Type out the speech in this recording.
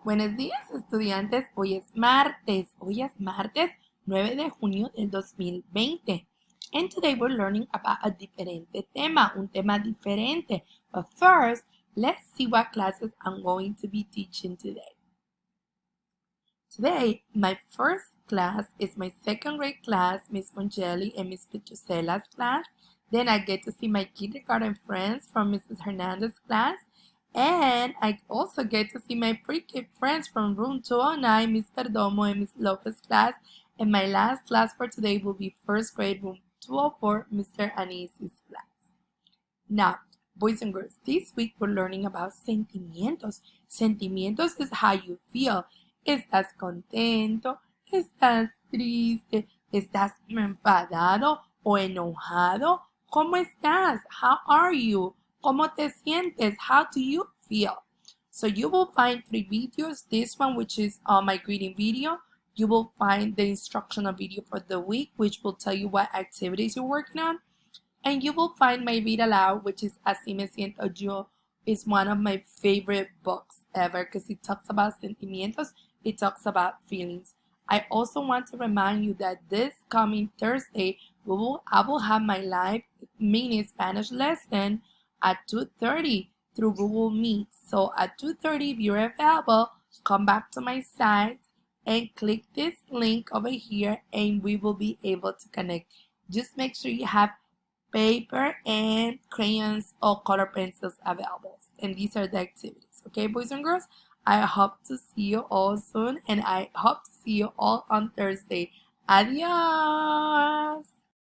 Buenos días, estudiantes. Hoy es martes. 9 de junio del 2020. And today we're learning about a diferente tema, un tema diferente. But first, let's see what classes I'm going to be teaching today. Today, my first class is my second grade class, Miss Mongeli and Miss Petrusela's class. Then I get to see my kindergarten friends from Mrs. Hernandez's class. And I also get to see my pre-K friends from room 209, Miss Perdomo and Miss Lopez's class. And my last class for today will be first grade room 204, Mr. Anisi's class. Now, boys and girls, this week we're learning about sentimientos. Sentimientos is how you feel. ¿Estás contento? ¿Estás triste? ¿Estás enfadado o enojado? ¿Cómo estás? How are you? ¿Cómo te sientes? How do you feel? So you will find 3 videos. This one, which is my greeting video. You will find the instructional video for the week, which will tell you what activities you're working on. And you will find my read aloud, which is Así me siento yo. It's one of my favorite books ever because it talks about sentimientos. It talks about feelings. I also want to remind you that this coming Thursday, I will have my live mini Spanish lesson at 2:30 through Google Meet. So at 2:30, if you're available, come back to my site and click this link over here and we will be able to connect. Just make sure you have paper and crayons or color pencils available. And these are the activities. Okay, boys and girls? I hope to see you all soon and I hope to see you all on Thursday. Adios!